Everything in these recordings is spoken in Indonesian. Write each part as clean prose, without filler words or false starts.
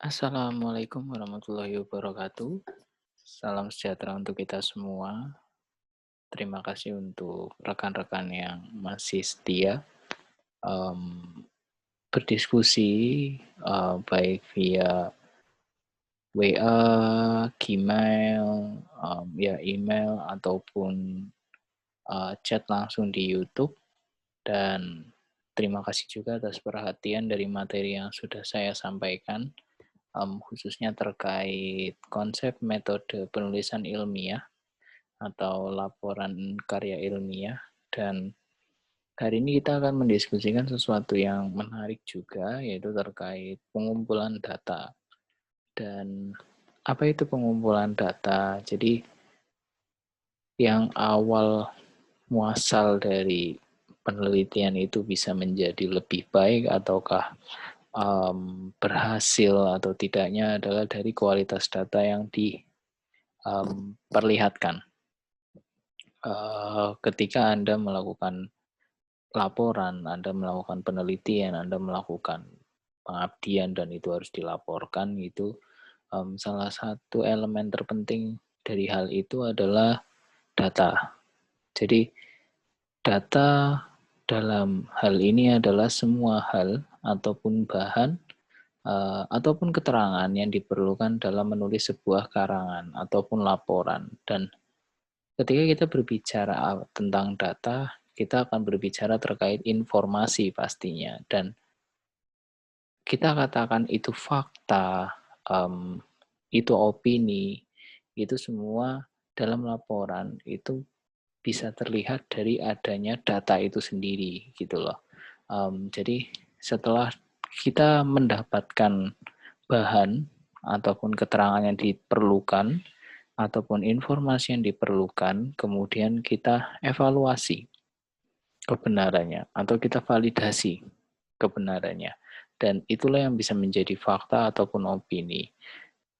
Assalamualaikum warahmatullahi wabarakatuh. Salam sejahtera untuk kita semua. Terima kasih untuk rekan-rekan yang masih setia em, berdiskusi baik via WA, Gmail, ya email ataupun chat langsung di YouTube. Dan terima kasih juga atas perhatian dari materi yang sudah saya sampaikan, khususnya terkait konsep metode penulisan ilmiah atau laporan karya ilmiah. Dan hari ini kita akan mendiskusikan sesuatu yang menarik juga, yaitu terkait pengumpulan data. Dan apa itu pengumpulan data? Jadi yang awal muasal dari penelitian itu bisa menjadi lebih baik ataukah berhasil atau tidaknya adalah dari kualitas data yang diperlihatkan. Ketika Anda melakukan laporan, Anda melakukan penelitian, Anda melakukan pengabdian dan itu harus dilaporkan, itu salah satu elemen terpenting dari hal itu adalah data. Jadi data dalam hal ini adalah semua hal ataupun bahan ataupun keterangan yang diperlukan dalam menulis sebuah karangan ataupun laporan. Dan ketika kita berbicara tentang data, kita akan berbicara terkait informasi pastinya. Dan kita katakan itu fakta, itu opini, itu semua dalam laporan itu bisa terlihat dari adanya data itu sendiri gitu loh. Jadi setelah kita mendapatkan bahan ataupun keterangan yang diperlukan ataupun informasi yang diperlukan, kemudian kita evaluasi kebenarannya atau kita validasi kebenarannya. Dan itulah yang bisa menjadi fakta ataupun opini.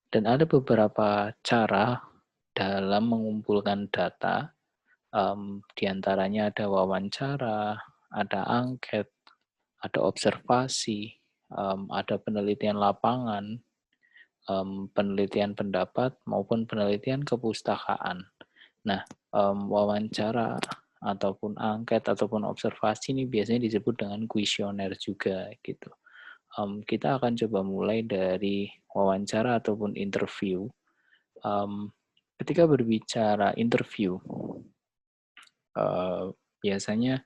Dan ada beberapa cara dalam mengumpulkan data, di antaranya ada wawancara, ada angket, ada observasi, ada penelitian lapangan, penelitian pendapat, maupun penelitian kepustakaan. Nah, wawancara ataupun angket ataupun observasi ini biasanya disebut dengan kuesioner juga gitu. Kita akan coba mulai dari wawancara ataupun interview. Ketika berbicara interview, biasanya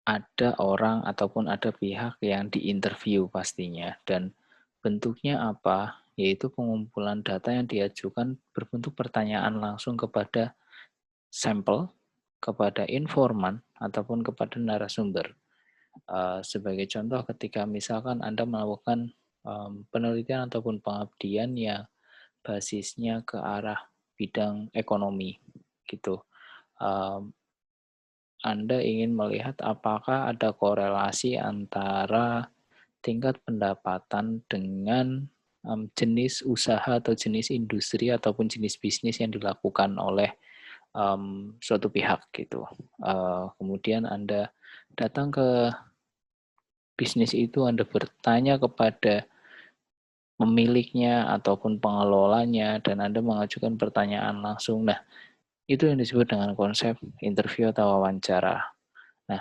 ada orang ataupun ada pihak yang diinterview pastinya, dan bentuknya apa? Yaitu pengumpulan data yang diajukan berbentuk pertanyaan langsung kepada sampel, kepada informan, ataupun kepada narasumber. Sebagai contoh, ketika misalkan Anda melakukan penelitian ataupun pengabdian yang basisnya ke arah bidang ekonomi, gitu. Anda ingin melihat apakah ada korelasi antara tingkat pendapatan dengan jenis usaha atau jenis industri ataupun jenis bisnis yang dilakukan oleh suatu pihak gitu. Kemudian Anda datang ke bisnis itu, Anda bertanya kepada pemiliknya ataupun pengelolanya dan Anda mengajukan pertanyaan langsung. Nah, itu yang disebut dengan konsep interview atau wawancara. Nah,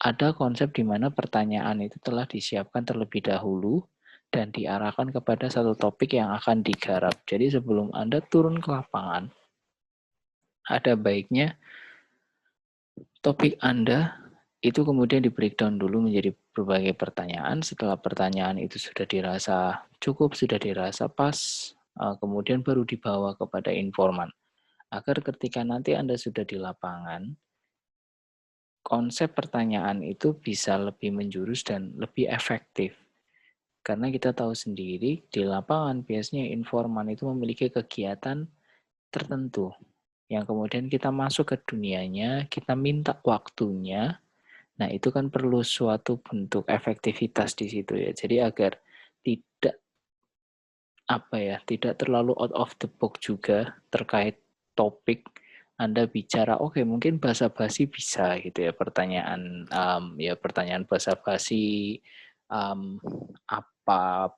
ada konsep di mana pertanyaan itu telah disiapkan terlebih dahulu dan diarahkan kepada satu topik yang akan digarap. Jadi sebelum Anda turun ke lapangan, ada baiknya topik Anda itu kemudian di-breakdown dulu menjadi berbagai pertanyaan. Setelah pertanyaan itu sudah dirasa cukup, sudah dirasa pas, kemudian baru dibawa kepada informan. Agar ketika nanti Anda sudah di lapangan, konsep pertanyaan itu bisa lebih menjurus dan lebih efektif. Karena kita tahu sendiri, di lapangan biasanya informan itu memiliki kegiatan tertentu, yang kemudian kita masuk ke dunianya, kita minta waktunya. Nah, itu kan perlu suatu bentuk efektivitas di situ ya. Jadi agar tidak tidak terlalu out of the box juga terkait topik. Anda bicara, oke, mungkin basa-basi bisa gitu ya, pertanyaan basa-basi, apa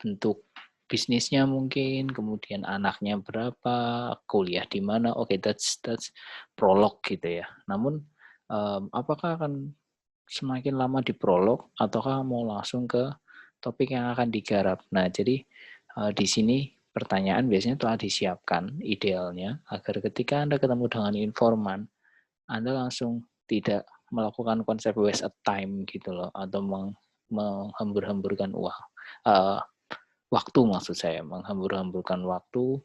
bentuk bisnisnya mungkin, kemudian anaknya berapa, kuliah di mana. Oke, that's prolog gitu ya. Namun apakah akan semakin lama di prolog ataukah mau langsung ke topik yang akan digarap. Nah, jadi di sini pertanyaan biasanya telah disiapkan idealnya agar ketika Anda ketemu dengan informan, Anda langsung tidak melakukan konsep waste of time gitu loh, atau menghambur-hamburkan waktu maksud saya, menghambur-hamburkan waktu.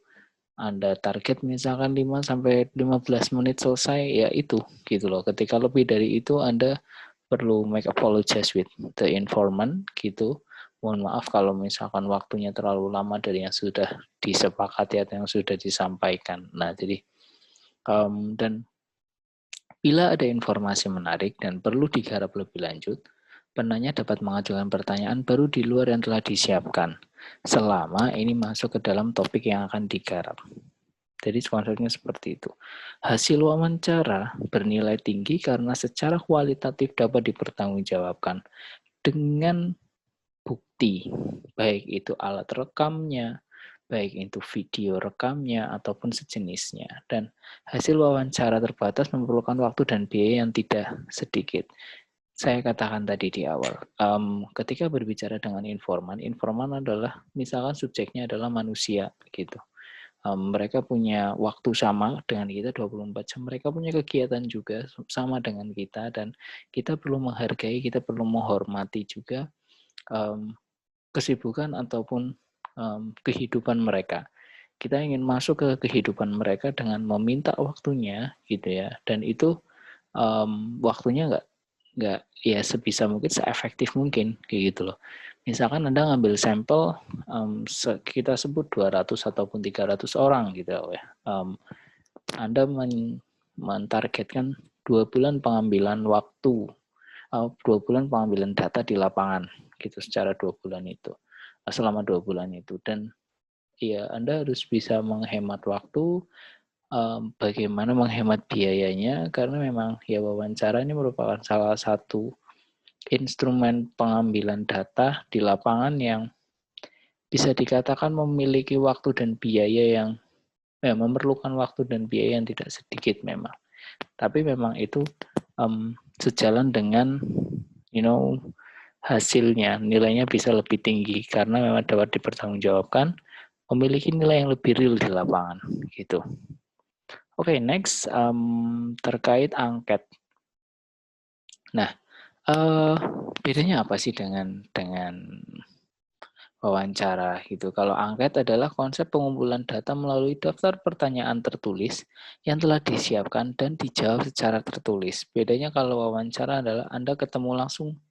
Anda target misalkan 5 sampai 15 menit selesai, ya itu gitu loh. Ketika lebih dari itu Anda perlu make apologize with the informant gitu. Mohon maaf kalau misalkan waktunya terlalu lama dari yang sudah disepakati atau yang sudah disampaikan. Nah, jadi dan bila ada informasi menarik dan perlu digarap lebih lanjut, penanya dapat mengajukan pertanyaan baru di luar yang telah disiapkan, selama ini masuk ke dalam topik yang akan digarap. Jadi konsepnya seperti itu. Hasil wawancara bernilai tinggi karena secara kualitatif dapat dipertanggungjawabkan dengan bukti, baik itu alat rekamnya, baik itu video rekamnya, ataupun sejenisnya. Dan hasil wawancara terbatas memerlukan waktu dan biaya yang tidak sedikit. Saya katakan tadi di awal, ketika berbicara dengan informan, informan adalah, misalkan subjeknya adalah manusia, gitu. Mereka punya waktu sama dengan kita 24 jam, mereka punya kegiatan juga sama dengan kita, dan kita perlu menghargai, kita perlu menghormati juga kesibukan ataupun kehidupan mereka. Kita ingin masuk ke kehidupan mereka dengan meminta waktunya, gitu ya. Dan itu waktunya nggak ya sebisa mungkin, seefektif mungkin, kayak gitu loh. Misalkan Anda ngambil sampel, kita sebut 200 ataupun 300 orang gitu ya. Anda mentargetkan 2 bulan pengambilan waktu, 2 bulan pengambilan data di lapangan gitu secara 2 bulan itu, selama 2 bulan itu. Dan ya Anda harus bisa menghemat waktu, bagaimana menghemat biayanya, karena memang ya wawancara ini merupakan salah satu instrumen pengambilan data di lapangan yang bisa dikatakan memiliki waktu dan biaya yang memerlukan waktu dan biaya yang tidak sedikit memang. Tapi memang itu sejalan dengan hasilnya, nilainya bisa lebih tinggi karena memang dapat dipertanggungjawabkan, memiliki nilai yang lebih real di lapangan gitu. Oke, next terkait angket. Nah, bedanya apa sih dengan wawancara gitu? Kalau angket adalah konsep pengumpulan data melalui daftar pertanyaan tertulis yang telah disiapkan dan dijawab secara tertulis. Bedanya kalau wawancara adalah Anda ketemu langsung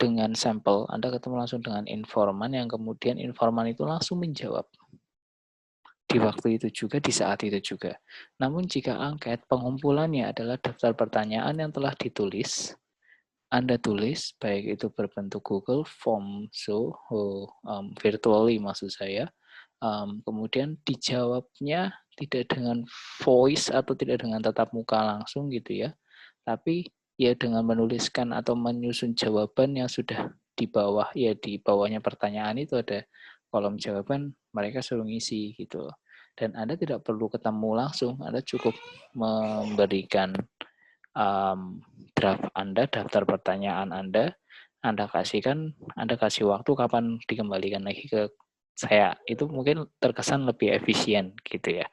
dengan sampel, Anda ketemu langsung dengan informan yang kemudian informan itu langsung menjawab di waktu itu juga, di saat itu juga. Namun jika angket, pengumpulannya adalah daftar pertanyaan yang telah ditulis, Anda tulis, baik itu berbentuk Google Form, virtually maksud saya, kemudian dijawabnya tidak dengan voice atau tidak dengan tatap muka langsung gitu ya, tapi ya dengan menuliskan atau menyusun jawaban yang sudah di bawah, ya di bawahnya pertanyaan itu ada kolom jawaban, mereka suruh ngisi gitu. Dan Anda tidak perlu ketemu langsung, Anda cukup memberikan draft Anda, daftar pertanyaan Anda kasihkan, Anda kasih waktu kapan dikembalikan lagi ke saya. Itu mungkin terkesan lebih efisien gitu ya.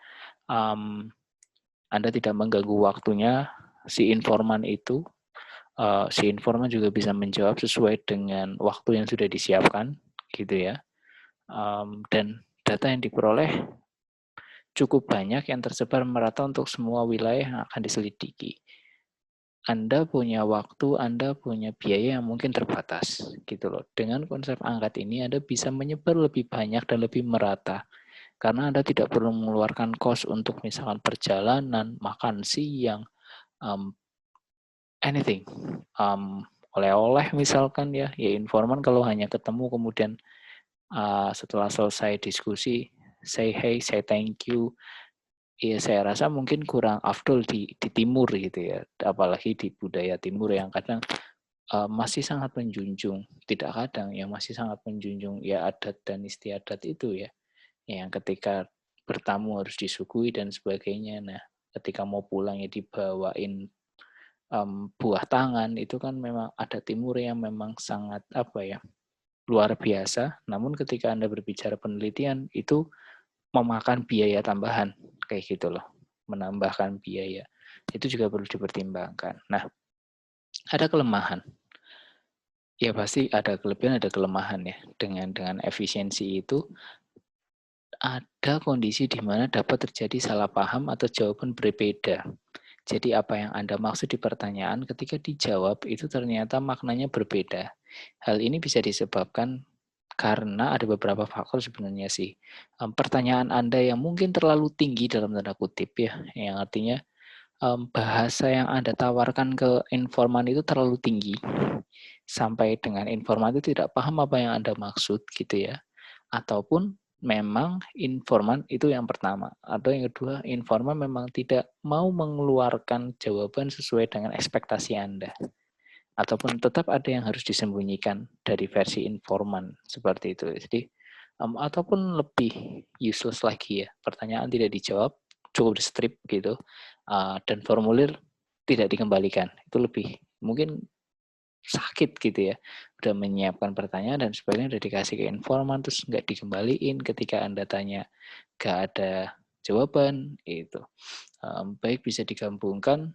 Anda tidak mengganggu waktunya si informan itu. Si informan juga bisa menjawab sesuai dengan waktu yang sudah disiapkan gitu ya. Dan data yang diperoleh cukup banyak yang tersebar merata untuk semua wilayah yang akan diselidiki. Anda punya waktu, Anda punya biaya yang mungkin terbatas gitu loh. Dengan konsep angkat ini Anda bisa menyebar lebih banyak dan lebih merata. Karena Anda tidak perlu mengeluarkan kos untuk misalkan perjalanan, makan siang, anything. Oleh-oleh misalkan ya informan kalau hanya ketemu kemudian setelah selesai diskusi, say hey, say thank you, ya saya rasa mungkin kurang afdol di timur gitu ya, apalagi di budaya timur yang kadang masih sangat menjunjung, tidak kadang ya masih sangat menjunjung ya adat dan istiadat itu ya. yang ketika bertamu harus disuguhi dan sebagainya. Nah, ketika mau pulang ya dibawain buah tangan, itu kan memang ada timur yang memang sangat apa ya, luar biasa. Namun ketika Anda berbicara penelitian itu memakan biaya tambahan kayak gitu loh, menambahkan biaya. Itu juga perlu dipertimbangkan. Nah, ada kelemahan. Ya pasti ada kelebihan, ada kelemahan ya. Dengan efisiensi itu ada kondisi di mana dapat terjadi salah paham atau jawaban berbeda. Jadi apa yang Anda maksud di pertanyaan ketika dijawab itu ternyata maknanya berbeda. Hal ini bisa disebabkan karena ada beberapa faktor sebenarnya sih. Pertanyaan Anda yang mungkin terlalu tinggi dalam tanda kutip ya, yang artinya bahasa yang Anda tawarkan ke informan itu terlalu tinggi. Sampai dengan informan itu tidak paham apa yang Anda maksud gitu ya. Ataupun memang informan itu yang pertama. Atau yang kedua, informan memang tidak mau mengeluarkan jawaban sesuai dengan ekspektasi Anda. Ataupun tetap ada yang harus disembunyikan dari versi informan seperti itu. Jadi ataupun lebih useless lagi ya, pertanyaan tidak dijawab, cukup di strip gitu, dan formulir tidak dikembalikan. Itu lebih mungkin sakit gitu ya, udah menyiapkan pertanyaan dan sebagainya, udah dikasih ke informan terus nggak dikembaliin ketika Anda tanya nggak ada jawaban itu. Baik bisa digabungkan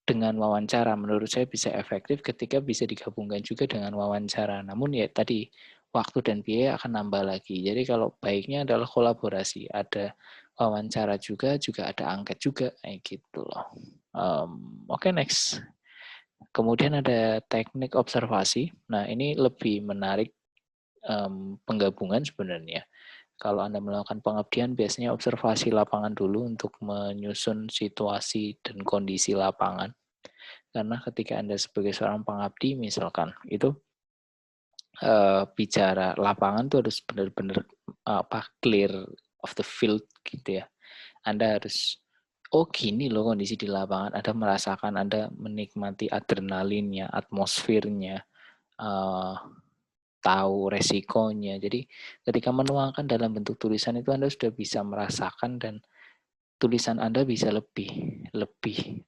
dengan wawancara. Menurut saya bisa efektif ketika bisa digabungkan juga dengan wawancara. Namun ya tadi waktu dan biaya akan nambah lagi. Jadi kalau baiknya adalah kolaborasi. Ada wawancara juga ada angket juga, kayak gitu loh. Oke, next. Kemudian ada teknik observasi. Nah, ini lebih menarik penggabungan sebenarnya. Kalau Anda melakukan pengabdian, biasanya observasi lapangan dulu untuk menyusun situasi dan kondisi lapangan. Karena ketika Anda sebagai seorang pengabdi, misalkan, itu bicara lapangan tuh harus benar-benar clear of the field gitu ya. Anda harus, oh gini loh kondisi di lapangan, Anda merasakan, Anda menikmati adrenalinnya, atmosfernya, tahu resikonya. Jadi ketika menuangkan dalam bentuk tulisan itu Anda sudah bisa merasakan dan tulisan Anda bisa lebih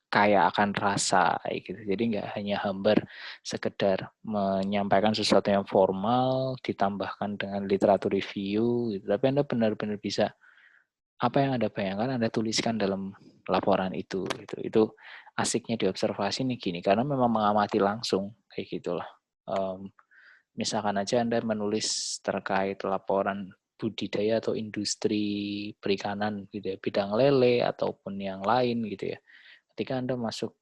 kaya akan rasa gitu. Jadi nggak hanya hambar sekedar menyampaikan sesuatu yang formal ditambahkan dengan literatur review gitu. Tapi Anda benar-benar bisa apa yang Anda bayangkan Anda tuliskan dalam laporan itu gitu. Itu asiknya di observasi nih gini karena memang mengamati langsung kayak gitulah. Misalkan aja Anda menulis terkait laporan budidaya atau industri perikanan gitu ya, bidang lele ataupun yang lain gitu ya. Ketika Anda masuk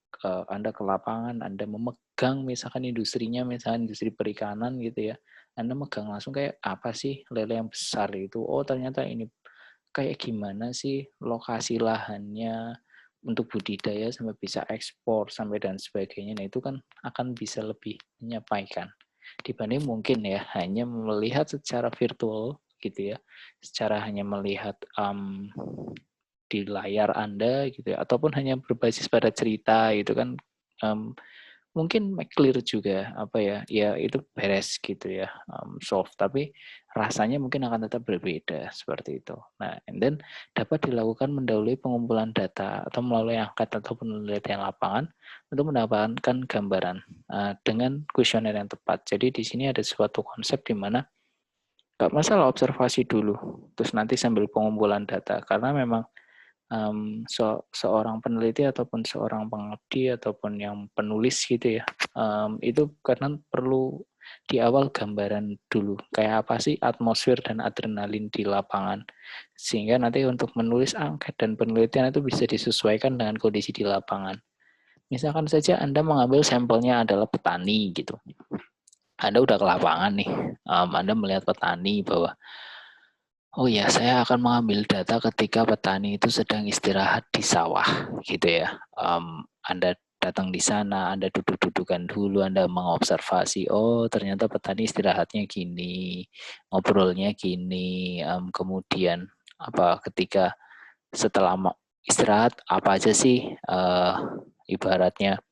Anda ke lapangan, Anda memegang misalkan industrinya, misalkan industri perikanan gitu ya. Anda megang langsung kayak apa sih lele yang besar itu? Oh, ternyata ini kayak gimana sih lokasi lahannya untuk budidaya sampai bisa ekspor sampai dan sebagainya. Nah, itu kan akan bisa lebih menyampaikan dibanding mungkin ya hanya melihat secara virtual gitu ya, secara hanya melihat di layar Anda gitu ya, ataupun hanya berbasis pada cerita itu kan mungkin clear juga apa ya, ya itu beres gitu ya, solve. Tapi rasanya mungkin akan tetap berbeda seperti itu. Nah, and then dapat dilakukan mendahului pengumpulan data atau melalui angkat atau penelitian lapangan untuk mendapatkan gambaran dengan kuesioner yang tepat. Jadi di sini ada suatu konsep di mana nggak masalah observasi dulu, terus nanti sambil pengumpulan data karena memang seorang peneliti ataupun seorang pengabdi ataupun yang penulis gitu ya, itu karena perlu di awal gambaran dulu kayak apa sih atmosfer dan adrenalin di lapangan sehingga nanti untuk menulis angket dan penelitian itu bisa disesuaikan dengan kondisi di lapangan. Misalkan saja Anda mengambil sampelnya adalah petani gitu, Anda udah ke lapangan nih, Anda melihat petani bahwa oh ya, saya akan mengambil data ketika petani itu sedang istirahat di sawah, gitu ya. Anda datang di sana, Anda duduk-dudukan dulu, Anda mengobservasi, oh ternyata petani istirahatnya gini, ngobrolnya gini, kemudian apa ketika setelah istirahat apa aja sih ibaratnya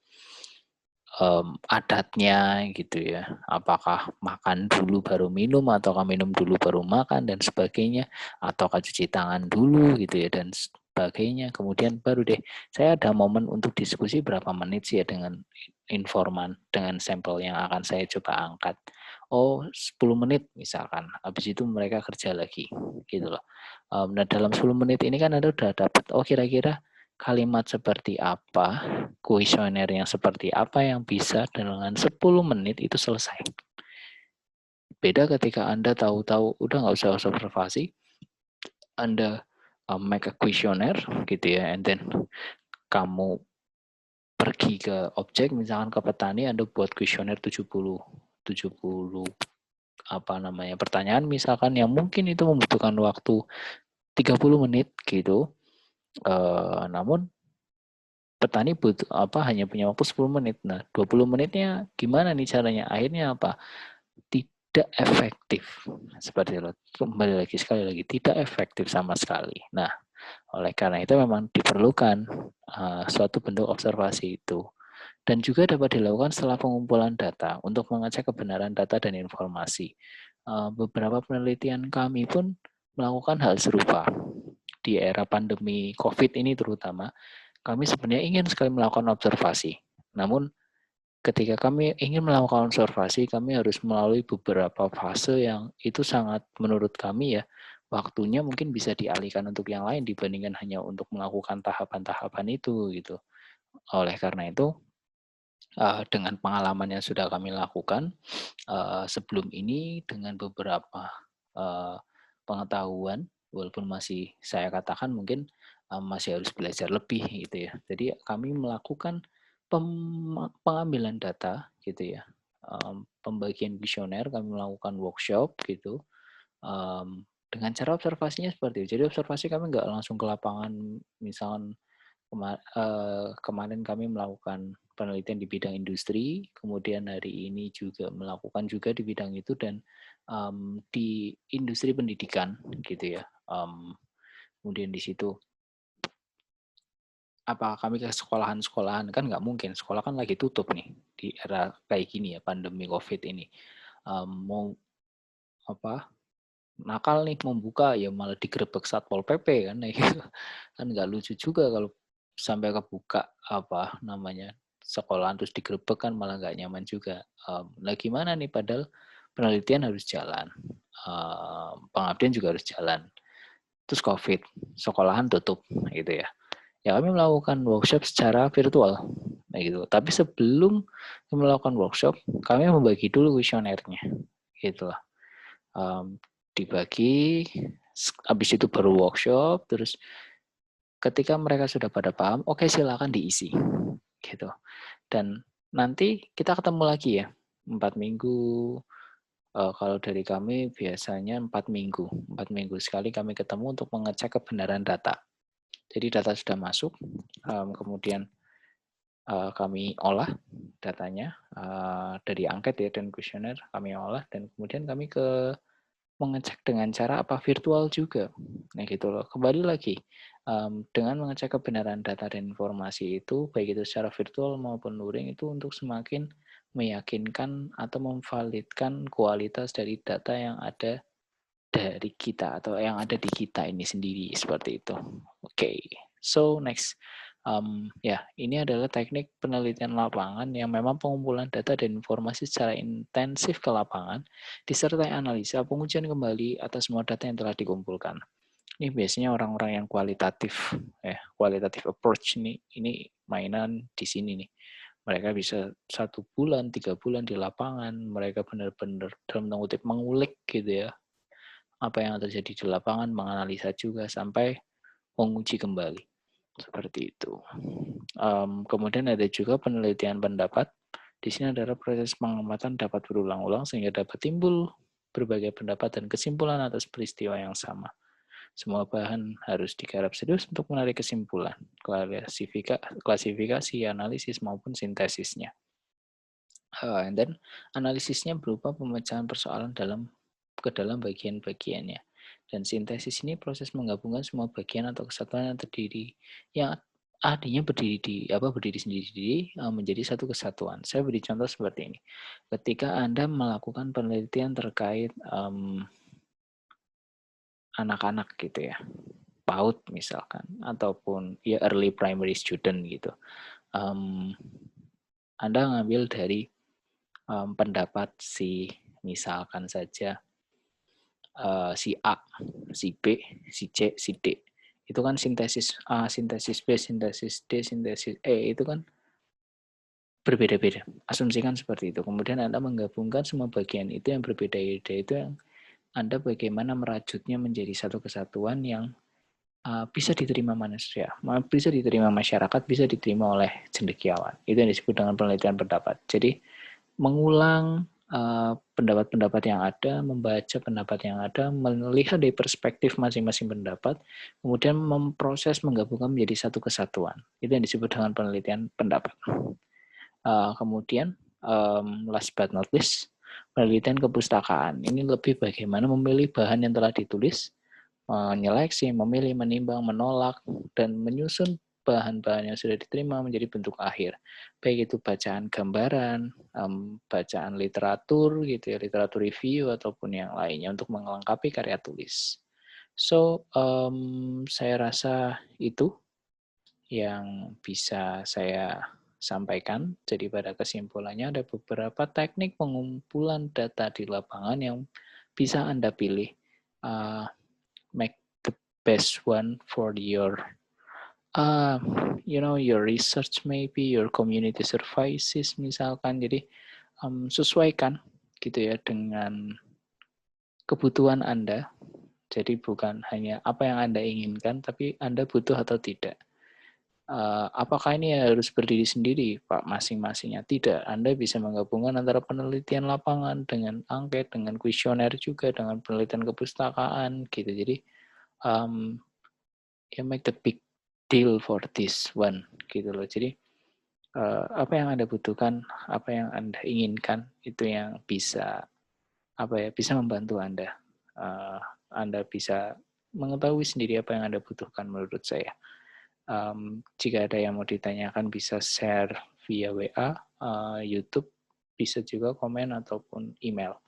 adatnya gitu ya. Apakah makan dulu baru minum, ataukah minum dulu baru makan dan sebagainya, ataukah cuci tangan dulu gitu ya dan sebagainya. Kemudian baru deh saya ada momen untuk diskusi berapa menit sih ya dengan informan, dengan sampel yang akan saya coba angkat. Oh, 10 menit misalkan. Habis itu mereka kerja lagi gitu loh. Nah, dalam 10 menit ini kan Anda udah dapat, oh kira-kira kalimat seperti apa, kuesioner yang seperti apa yang bisa dengan 10 menit itu selesai. Beda ketika Anda tahu-tahu udah nggak usah observasi, Anda make a questionnaire gitu ya, and then kamu pergi ke objek, misalkan ke petani, Anda buat kuesioner 70 apa namanya pertanyaan misalkan yang mungkin itu membutuhkan waktu 30 menit gitu. Namun petani butuh hanya punya waktu 10 menit. Nah, 20 menitnya gimana nih caranya? Akhirnya apa? Tidak efektif. Seperti itu. Kembali lagi sekali lagi tidak efektif sama sekali. Nah, oleh karena itu memang diperlukan suatu bentuk observasi itu. Dan juga dapat dilakukan setelah pengumpulan data untuk mengecek kebenaran data dan informasi. Beberapa penelitian kami pun melakukan hal serupa di era pandemi COVID ini terutama. Kami sebenarnya ingin sekali melakukan observasi. Namun ketika kami ingin melakukan observasi, kami harus melalui beberapa fase yang itu sangat menurut kami ya, waktunya mungkin bisa dialihkan untuk yang lain dibandingkan hanya untuk melakukan tahapan-tahapan itu gitu. Oleh karena itu, dengan pengalaman yang sudah kami lakukan sebelum ini dengan beberapa pengetahuan, walaupun masih saya katakan mungkin masih harus belajar lebih gitu ya. Jadi kami melakukan pengambilan data gitu ya, pembagian kuesioner, kami melakukan workshop gitu. Dengan cara observasinya seperti itu. Jadi observasi kami nggak langsung ke lapangan, misalkan kemarin kami melakukan penelitian di bidang industri, kemudian hari ini juga melakukan juga di bidang itu dan di industri pendidikan gitu ya. Kemudian di situ apa kami ke sekolahan-sekolahan kan nggak mungkin, sekolah kan lagi tutup nih di era kayak gini ya pandemi COVID ini. Mau apa nakal nih membuka ya malah digerebek Satpol PP kan ya gitu. Kan nggak lucu juga kalau sampai kebuka sekolahan terus digerebek kan malah nggak nyaman juga. Nah gimana nih padahal penelitian harus jalan, pengabdian juga harus jalan. Terus COVID, sekolahan tutup gitu ya. Ya kami melakukan workshop secara virtual, nah gitu. Tapi sebelum melakukan workshop, kami membagi dulu kuesionernya, gitu lah. Dibagi, habis itu baru workshop, terus ketika mereka sudah pada paham, oke silakan diisi, gitu. Dan nanti kita ketemu lagi ya, 4 minggu. Kalau dari kami biasanya 4 minggu sekali kami ketemu untuk mengecek kebenaran data. Jadi data sudah masuk, kemudian kami olah datanya dari angket ya dan kuesioner kami olah dan kemudian kami mengecek dengan cara apa virtual juga. Nah gitu loh. Kembali lagi dengan mengecek kebenaran data dan informasi itu baik itu secara virtual maupun luring itu untuk semakin meyakinkan atau memvalidkan kualitas dari data yang ada dari kita atau yang ada di kita ini sendiri seperti itu. Oke, so next. Ini adalah teknik penelitian lapangan yang memang pengumpulan data dan informasi secara intensif ke lapangan, disertai analisa pengujian kembali atas semua data yang telah dikumpulkan. Ini biasanya orang-orang yang kualitatif approach ini mainan di sini nih. Mereka bisa 1 bulan, 3 bulan di lapangan, mereka benar-benar dalam tanda kutip mengulik gitu ya, apa yang terjadi di lapangan, menganalisa juga sampai menguji kembali. Seperti itu. Kemudian ada juga penelitian pendapat. Di sini adalah proses pengamatan dapat berulang-ulang sehingga dapat timbul berbagai pendapat dan kesimpulan atas peristiwa yang sama. Semua bahan harus digarap serius untuk menarik kesimpulan, klasifikasi, analisis, maupun sintesisnya. And then analisisnya berupa pemecahan persoalan ke dalam bagian-bagiannya. Dan sintesis ini proses menggabungkan semua bagian atau kesatuan yang terdiri yang Artinya berdiri sendiri menjadi satu kesatuan. Saya beri contoh seperti ini. Ketika Anda melakukan penelitian terkait anak-anak gitu ya, PAUD misalkan, ataupun ya early primary student gitu. Anda ngambil dari pendapat si misalkan saja si A, si B, si C, si D. Itu kan sintesis A, sintesis B, sintesis D, sintesis E itu kan berbeda-beda. Asumsikan seperti itu. Kemudian Anda menggabungkan semua bagian itu yang berbeda-beda itu yang Anda bagaimana merajutnya menjadi satu kesatuan yang bisa diterima manusia, bisa diterima masyarakat, bisa diterima oleh cendekiawan. Itu yang disebut dengan penelitian pendapat. Jadi mengulang pendapat-pendapat yang ada, membaca pendapat yang ada, melihat dari perspektif masing-masing pendapat, kemudian memproses menggabungkan menjadi satu kesatuan. Itu yang disebut dengan penelitian pendapat. Kemudian last but not least, penelitian kepustakaan. Ini lebih bagaimana memilih bahan yang telah ditulis, menyeleksi, memilih, menimbang, menolak, dan menyusun bahan-bahan yang sudah diterima menjadi bentuk akhir. Baik itu bacaan gambaran, bacaan literatur gitu ya, literatur review ataupun yang lainnya untuk melengkapi karya tulis. So, saya rasa itu yang bisa saya sampaikan. Jadi pada kesimpulannya ada beberapa teknik pengumpulan data di lapangan yang bisa Anda pilih. Make the best one for your your research, maybe your community services misalkan. Jadi sesuaikan gitu ya dengan kebutuhan Anda. Jadi bukan hanya apa yang Anda inginkan, tapi Anda butuh atau tidak. Apakah ini harus berdiri sendiri, Pak, masing-masingnya? Tidak, Anda bisa menggabungkan antara penelitian lapangan dengan angket, dengan kuesioner juga, dengan penelitian kepustakaan, gitu. Jadi, you make the big deal for this one, gitu loh. Jadi, apa yang Anda butuhkan, apa yang Anda inginkan, itu yang bisa, bisa membantu Anda. Anda bisa mengetahui sendiri apa yang Anda butuhkan menurut saya. Jika ada yang mau ditanyakan bisa share via WA, YouTube, bisa juga komen ataupun email.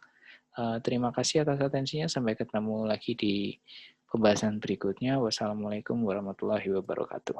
Terima kasih atas atensinya. Sampai ketemu lagi di pembahasan berikutnya. Wassalamualaikum warahmatullahi wabarakatuh.